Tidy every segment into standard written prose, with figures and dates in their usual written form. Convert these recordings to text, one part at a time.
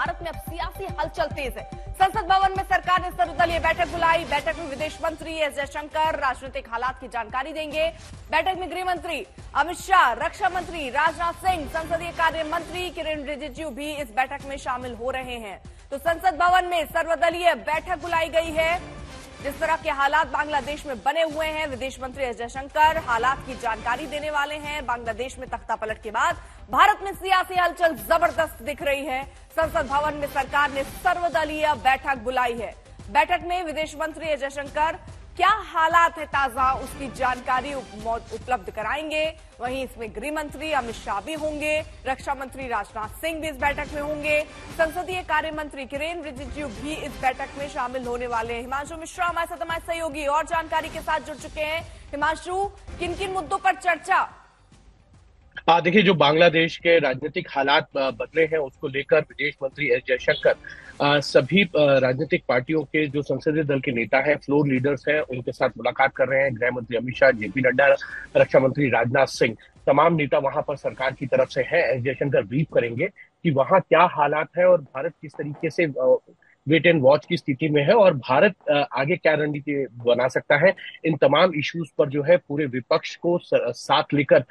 भारत में अब सियासी हलचल तेज है। संसद भवन में सरकार ने सर्वदलीय बैठक बुलाई। बैठक में विदेश मंत्री एस जयशंकर राजनीतिक हालात की जानकारी देंगे। बैठक में गृह मंत्री अमित शाह, रक्षा मंत्री राजनाथ सिंह, संसदीय कार्य मंत्री किरेन रिजिजू भी इस बैठक में शामिल हो रहे हैं। तो संसद भवन में सर्वदलीय बैठक बुलाई गई है। जिस तरह के हालात बांग्लादेश में बने हुए हैं, विदेश मंत्री एस जयशंकर हालात की जानकारी देने वाले हैं। बांग्लादेश में तख्तापलट के बाद भारत में सियासी हलचल जबरदस्त दिख रही है। संसद भवन में सरकार ने सर्वदलीय बैठक बुलाई है। बैठक में विदेश मंत्री एस जयशंकर क्या हालात है ताजा, उसकी जानकारी उपलब्ध कराएंगे। वहीं इसमें गृह मंत्री अमित शाह भी होंगे, रक्षा मंत्री राजनाथ सिंह भी इस बैठक में होंगे, संसदीय कार्य मंत्री किरेन रिजिजू भी इस बैठक में शामिल होने वाले हैं। हिमांशु मिश्रा हमारे साथ हमारे सहयोगी और जानकारी के साथ जुड़ चुके हैं। हिमांशु, किन किन मुद्दों पर चर्चा? देखिए, जो बांग्लादेश के राजनीतिक हालात बदले हैं उसको लेकर विदेश मंत्री एस जयशंकर सभी राजनीतिक पार्टियों के जो संसदीय दल के नेता हैं, फ्लोर लीडर्स हैं, उनके साथ मुलाकात कर रहे हैं। गृह मंत्री अमित शाह, जेपी नड्डा, रक्षा मंत्री राजनाथ सिंह, तमाम नेता वहां पर सरकार की तरफ से हैं। एस जयशंकर ब्रीफ करेंगे कि वहां क्या हालात है और भारत किस तरीके से वेट एंड वॉच की स्थिति में है और भारत आगे क्या रणनीति बना सकता है। इन तमाम इश्यूज पर जो है पूरे विपक्ष को साथ लेकर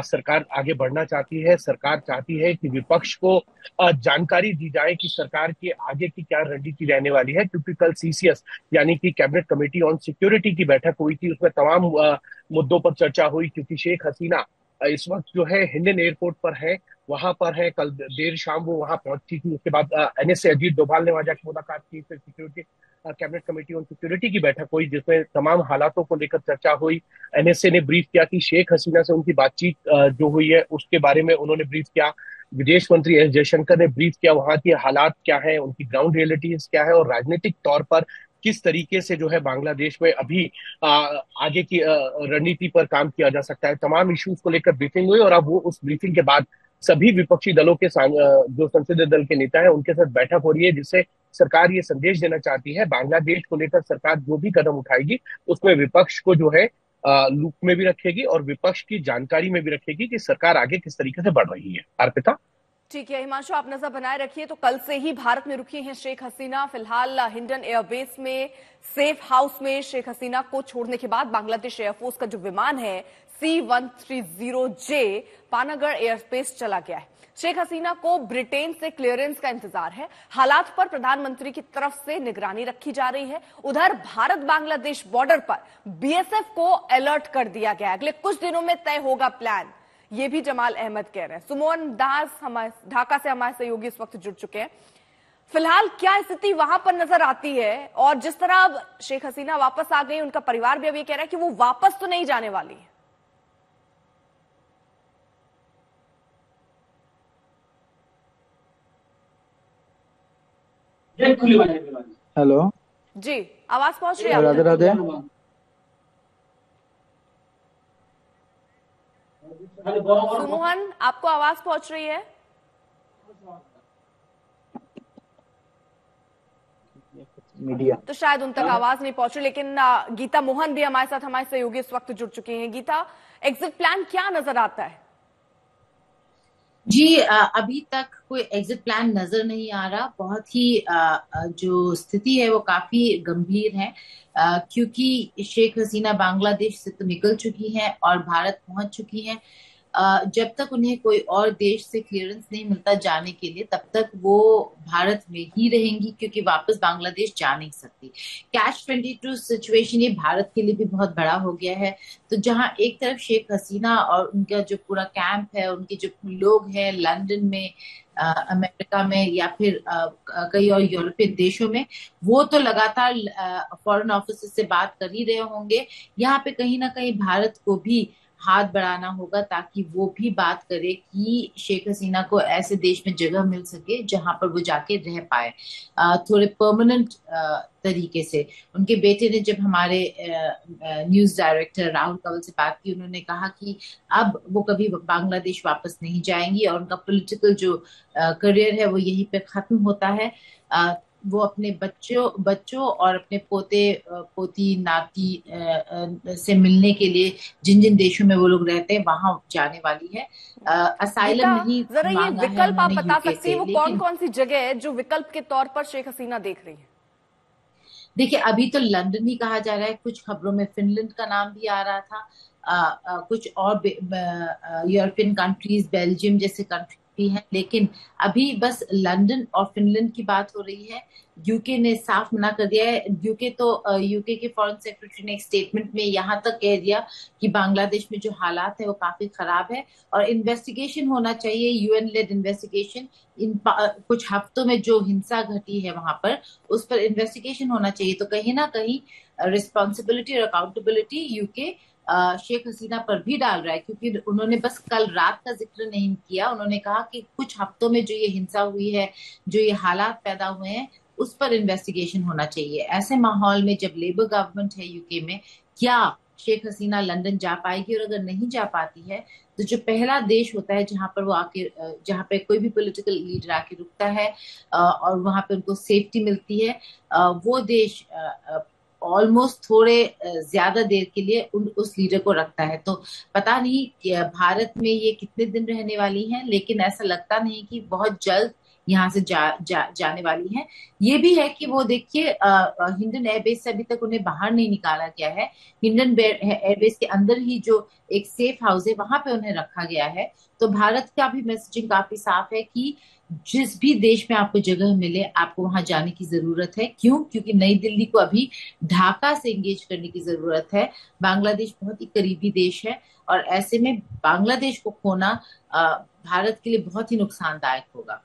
सरकार आगे बढ़ना चाहती है। सरकार चाहती है कि विपक्ष को जानकारी दी जाए कि सरकार के आगे की क्या रणनीति रहने वाली है, क्योंकि कल सीसीएस यानी कि कैबिनेट कमेटी ऑन सिक्योरिटी की बैठक हुई थी। उसमें तमाम मुद्दों पर चर्चा हुई, क्योंकि शेख हसीना इस वक्त जो है हिंडन एयरपोर्ट पर है, वहां पर है। कल देर शाम वो वहां पहुंची थी। उसके बाद एनएसए अजीत डोभाल ने वहां जाकर मुलाकात की। फिर security cabinet committee on security की बैठक हुई, जिसमें तमाम हालातों को लेकर चर्चा हुई। एनएसए ने ब्रीफ किया कि शेख हसीना से उनकी बातचीत जो हुई है उसके बारे में उन्होंने ब्रीफ किया। विदेश मंत्री एस जयशंकर ने ब्रीफ किया वहां के हालात क्या है, उनकी ग्राउंड रियलिटीज क्या है और राजनीतिक तौर पर किस तरीके से जो है बांग्लादेश में अभी आगे की रणनीति पर काम किया जा सकता है। तमाम इश्यूज को लेकर ब्रीफिंग हुई और अब वो उस ब्रीफिंग के बाद सभी विपक्षी दलों के जो संसदीय दल के नेता हैं उनके साथ बैठक हो रही है, जिससे सरकार ये संदेश देना चाहती है बांग्लादेश को लेकर सरकार जो भी कदम उठाएगी उसमें विपक्ष को जो है लूप में भी रखेगी और विपक्ष की जानकारी में भी रखेगी कि सरकार आगे किस तरीके से बढ़ रही है। अर्पिता। ठीक है हिमांशु, आप नजर बनाए रखिए। तो कल से ही भारत में रुकी हैं शेख हसीना। फिलहाल हिंडन एयरबेस में सेफ हाउस में शेख हसीना को छोड़ने के बाद बांग्लादेश एयरफोर्स का जो विमान है C-130J पानागढ़ एयरबेस चला गया है। शेख हसीना को ब्रिटेन से क्लियरेंस का इंतजार है। हालात पर प्रधानमंत्री की तरफ से निगरानी रखी जा रही है। उधर भारत बांग्लादेश बॉर्डर पर बीएसएफ को अलर्ट कर दिया गया है। अगले कुछ दिनों में तय होगा प्लान, ये भी जमाल अहमद कह रहे हैं। सुमोन दास हमारे ढाका से हमारे सहयोगी इस वक्त जुड़ चुके हैं। फिलहाल क्या स्थिति वहां पर नजर आती है और जिस तरह अब शेख हसीना वापस आ गई, उनका परिवार भी अब ये कह रहा है कि वो वापस तो नहीं जाने वाली है। हेलो जी, आवाज पहुंच रही है? राधे राधे। सुमोहन, आपको आवाज पहुंच रही है? मीडिया तो शायद उन तक आवाज नहीं पहुंच रही, लेकिन गीता मोहन भी हमारे साथ हमारे सहयोगी इस वक्त जुड़ चुके हैं। गीता, एग्जिट प्लान क्या नजर आता है? जी, अभी तक कोई एग्जिट प्लान नजर नहीं आ रहा। बहुत ही जो स्थिति है वो काफी गंभीर है, क्योंकि शेख हसीना बांग्लादेश से तो निकल चुकी हैं और भारत पहुंच चुकी हैं। जब तक उन्हें कोई और देश से क्लियरेंस नहीं मिलता जाने के लिए, तब तक वो भारत में ही रहेंगी, क्योंकि वापस बांग्लादेश जा नहीं सकती। कैच 22 सिचुएशन ये भारत के लिए भी बहुत बड़ा हो गया है। तो जहां एक तरफ शेख हसीना और उनका जो पूरा कैंप है, उनके जो लोग हैं लंदन में, अमेरिका में या फिर कई और यूरोपियन देशों में, वो तो लगातार फॉरेन ऑफिस से बात कर ही रहे होंगे। यहाँ पे कहीं ना कहीं भारत को भी हाथ बढ़ाना होगा ताकि वो भी बात करे कि शेख हसीना को ऐसे देश में जगह मिल सके जहां पर वो जाके रह पाए थोड़े परमानेंट तरीके से। उनके बेटे ने जब हमारे न्यूज डायरेक्टर राहुल कंवल से बात की, उन्होंने कहा कि अब वो कभी बांग्लादेश वापस नहीं जाएंगी और उनका पॉलिटिकल जो करियर है वो यहीं पे खत्म होता है। वो अपने बच्चों और अपने पोते पोती नाती से मिलने के लिए जिन जिन देशों में वो लोग रहते हैं वहां जाने वाली है। असाइलम गीता, नहीं जरा ये मांगा है विकल्प आप उन्होंने बता यूके सकती हैं से, वो कौन लेकिन कौन सी जगह है जो विकल्प के तौर पर शेख हसीना देख रही है? देखिए अभी तो लंदन ही कहा जा रहा है, कुछ खबरों में फिनलैंड का नाम भी आ रहा था। कुछ और यूरोपियन कंट्रीज, बेल्जियम जैसे कंट्री भी हैं, लेकिन अभी बस लंदन और फिनलैंड की बात हो रही है। यूके ने साफ मना कर दिया है। यूके के फॉरेन सेक्रेटरी ने एक स्टेटमेंट में यहाँ तक कह दिया कि बांग्लादेश में जो हालात है वो काफी खराब है और इन्वेस्टिगेशन होना चाहिए, यूएन लेड इन्वेस्टिगेशन। कुछ हफ्तों में जो हिंसा घटी है वहां पर, उस पर इन्वेस्टिगेशन होना चाहिए। तो कहीं ना कहीं रिस्पॉन्सिबिलिटी और अकाउंटेबिलिटी यूके शेख हसीना पर भी डाल रहा है, क्योंकि उन्होंने बस कल रात का जिक्र नहीं किया। उन्होंने कहा कि कुछ हफ्तों में जो ये हिंसा हुई है, जो ये हालात पैदा हुए हैं, उस पर इन्वेस्टिगेशन होना चाहिए। ऐसे माहौल में जब लेबर गवर्नमेंट है यूके में, क्या शेख हसीना लंदन जा पाएगी? और अगर नहीं जा पाती है तो जो पहला देश होता है जहां पर वो आके जहां पे कोई भी पॉलिटिकल लीडर आके रुकता है और वहां पे उनको सेफ्टी मिलती है, वो देश ऑलमोस्ट थोड़े ज्यादा देर के लिए उस लीडर को रखता है। तो पता नहीं कि भारत में ये कितने दिन रहने वाली हैं, लेकिन ऐसा लगता नहीं कि बहुत जल्द यहाँ से जाने वाली है। ये भी है कि वो देखिए हिंडन एयरबेस से अभी तक उन्हें बाहर नहीं निकाला गया है। हिंडन एयरबेस के अंदर ही जो एक सेफ हाउस है वहां पे उन्हें रखा गया है। तो भारत का भी मैसेजिंग काफी साफ है कि जिस भी देश में आपको जगह मिले आपको वहां जाने की जरूरत है। क्यों? क्योंकि नई दिल्ली को अभी ढाका से एंगेज करने की जरूरत है। बांग्लादेश बहुत ही करीबी देश है और ऐसे में बांग्लादेश को खोना भारत के लिए बहुत ही नुकसानदायक होगा।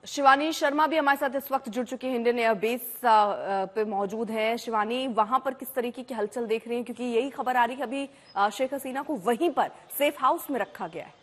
शिवानी शर्मा भी हमारे साथ इस वक्त जुड़ चुकी है, इंडियन एयरबेस पे मौजूद है। शिवानी, वहां पर किस तरीके की हलचल देख रही हैं, क्योंकि यही खबर आ रही है अभी शेख हसीना को वहीं पर सेफ हाउस में रखा गया है।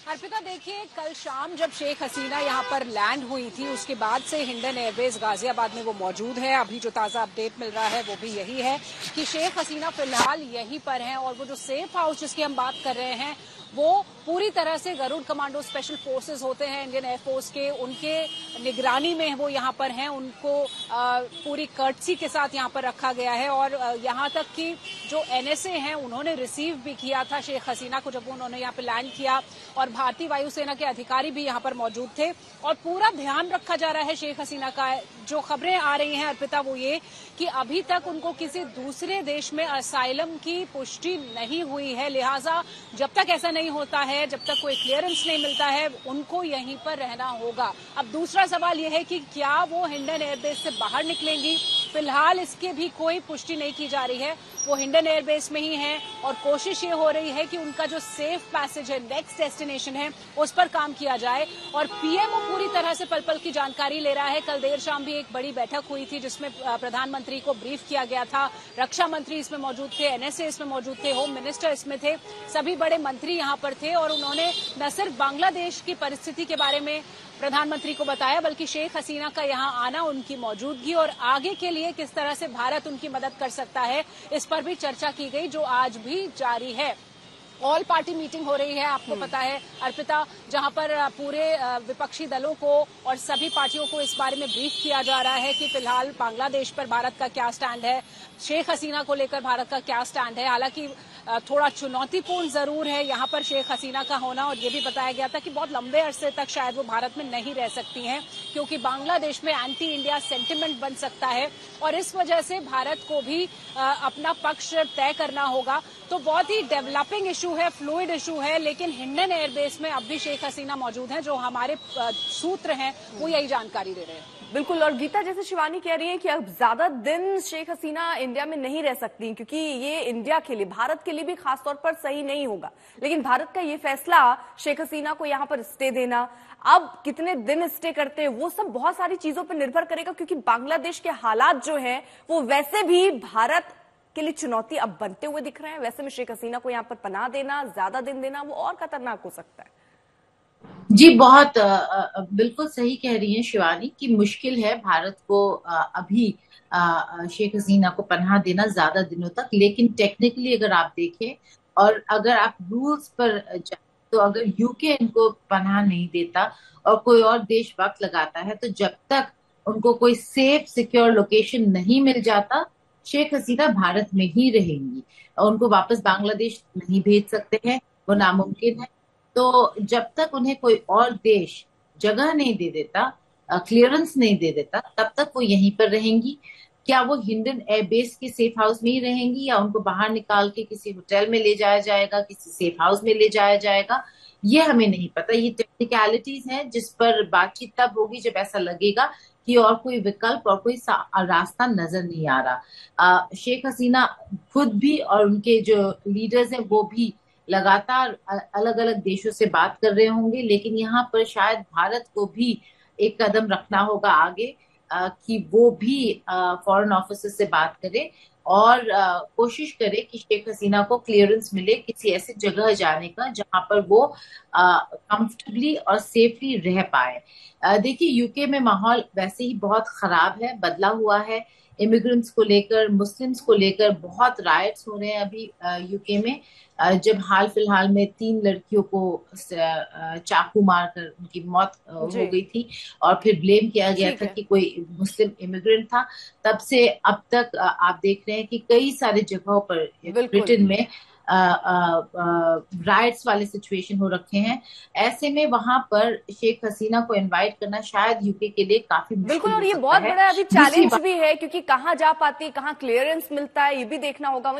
अर्पिता, देखिए कल शाम जब शेख हसीना यहाँ पर लैंड हुई थी उसके बाद से हिंडन एयरबेस गाजियाबाद में वो मौजूद है। अभी जो ताज़ा अपडेट मिल रहा है वो भी यही है कि शेख हसीना फिलहाल यहीं पर हैं और वो जो सेफ हाउस जिसकी हम बात कर रहे हैं वो पूरी तरह से गरुड़ कमांडो स्पेशल फोर्सेस होते हैं इंडियन एयरफोर्स के, उनके निगरानी में वो यहाँ पर हैं। उनको पूरी कर्टसी के साथ यहाँ पर रखा गया है और यहाँ तक कि जो एनएसए हैं उन्होंने रिसीव भी किया था शेख हसीना को जब उन्होंने यहाँ पर लैंड किया और भारतीय वायुसेना के अधिकारी भी यहाँ पर मौजूद थे और पूरा ध्यान रखा जा रहा है शेख हसीना का। जो खबरें आ रही हैं अर्पिता वो ये कि अभी तक उनको किसी दूसरे देश में असाइलम की पुष्टि नहीं हुई है, लिहाजा जब तक ऐसा नहीं होता है, जब तक कोई क्लियरेंस नहीं मिलता है, उनको यहीं पर रहना होगा। अब दूसरा सवाल यह है कि क्या वो हिंडन एयरबेस से बाहर निकलेंगी? फिलहाल इसकी भी कोई पुष्टि नहीं की जा रही है, वो हिंडन एयरबेस में ही हैं और कोशिश ये हो रही है कि उनका जो सेफ पैसेज है, नेक्स्ट डेस्टिनेशन है, उस पर काम किया जाए। और पीएमओ पूरी तरह से पल पल की जानकारी ले रहा है। कल देर शाम भी एक बड़ी बैठक हुई थी जिसमें प्रधानमंत्री को ब्रीफ किया गया था, रक्षा मंत्री इसमें मौजूद थे, एनएसए इसमें मौजूद थे, होम मिनिस्टर इसमें थे, सभी बड़े मंत्री यहाँ पर थे और उन्होंने न सिर्फ बांग्लादेश की परिस्थिति के बारे में प्रधानमंत्री को बताया बल्कि शेख हसीना का यहाँ आना, उनकी मौजूदगी और आगे के लिए किस तरह से भारत उनकी मदद कर सकता है, इस पर भी चर्चा की गई, जो आज भी जारी है। ऑल पार्टी मीटिंग हो रही है, आपको पता है अर्पिता, जहां पर पूरे विपक्षी दलों को और सभी पार्टियों को इस बारे में ब्रीफ किया जा रहा है कि फिलहाल बांग्लादेश पर भारत का क्या स्टैंड है, शेख हसीना को लेकर भारत का क्या स्टैंड है। हालांकि थोड़ा चुनौतीपूर्ण जरूर है यहाँ पर शेख हसीना का होना और ये भी बताया गया था कि बहुत लंबे अरसे तक शायद वो भारत में नहीं रह सकती हैं क्योंकि बांग्लादेश में एंटी इंडिया सेंटिमेंट बन सकता है और इस वजह से भारत को भी अपना पक्ष तय करना होगा। तो बहुत ही डेवलपिंग इशू है, फ्लूइड इशू है, लेकिन हिंडन एयरबेस में अब भी शेख हसीना मौजूद हैं। जो हमारे सूत्र हैं वो यही जानकारी दे रहे हैं। बिल्कुल। और गीता, जैसे शिवानी कह रही है कि अब ज्यादा दिन शेख हसीना इंडिया में नहीं रह सकती क्योंकि ये इंडिया के लिए, भारत के लिए भी खासतौर पर सही नहीं होगा, लेकिन भारत का ये फैसला शेख हसीना को यहाँ पर स्टे देना, अब कितने दिन स्टे करते हैं वो सब बहुत सारी चीजों पर निर्भर करेगा क्योंकि बांग्लादेश के हालात जो हैं वो वैसे भी भारत के लिए चुनौती अब बनते हुए दिख रहे हैं। वैसे में शेख हसीना को यहाँ पर पनाह देना, ज्यादा दिन देना वो और खतरनाक हो सकता है। जी, बहुत बिल्कुल सही कह रही हैं शिवानी कि मुश्किल है भारत को अभी शेख हसीना को पनाह देना ज्यादा दिनों तक, लेकिन टेक्निकली अगर आप देखें और अगर आप रूल्स पर तो अगर यूके इनको पनाह नहीं देता और कोई और देश वक्त लगाता है, तो जब तक उनको कोई सेफ सिक्योर लोकेशन नहीं मिल जाता, शेख हसीना भारत में ही रहेंगी। उनको वापस बांग्लादेश नहीं भेज सकते हैं, वो नामुमकिन है। तो जब तक उन्हें कोई और देश जगह नहीं दे देता, क्लियरेंस नहीं दे देता, तब तक वो यहीं पर रहेंगी। क्या वो हिंडन एयरबेस के सेफ हाउस में ही रहेंगी या उनको बाहर निकाल के किसी होटल में ले जाया जाएगा, किसी सेफ हाउस में ले जाया जाएगा, ये हमें नहीं पता। ये टेक्निकलिटीज हैं जिस पर बातचीत तब होगी जब ऐसा लगेगा कि और कोई विकल्प और कोई रास्ता नजर नहीं आ रहा। शेख हसीना खुद भी और उनके जो लीडर्स हैं वो भी लगातार अलग अलग देशों से बात कर रहे होंगे, लेकिन यहाँ पर शायद भारत को भी एक कदम रखना होगा आगे, कि वो भी फॉरेन ऑफिसर से बात करे और कोशिश करे कि शेख हसीना को क्लियरेंस मिले किसी ऐसी जगह जाने का जहां पर वो कंफर्टेबली और सेफली रह पाए। देखिए, यूके में माहौल वैसे ही बहुत खराब है, बदला हुआ है। इमिग्रेंट्स को लेकर, मुस्लिम्स को लेकर बहुत राइट्स हो रहे हैं अभी यूके में। जब हाल फिलहाल में 3 लड़कियों को चाकू मारकर उनकी मौत हो गई थी और फिर ब्लेम किया गया था कि कोई मुस्लिम इमिग्रेंट था, तब से अब तक आप देख रहे हैं कि कई सारी जगहों पर ब्रिटेन में राइट्स वाले सिचुएशन हो रखे हैं। ऐसे में वहां पर शेख हसीना को इनवाइट करना शायद यूके के लिए काफी बिल्कुल, और ये बहुत बड़ा अभी चैलेंज भी है, क्योंकि कहाँ जा पाती है, कहाँ क्लियरेंस मिलता है, ये भी देखना होगा।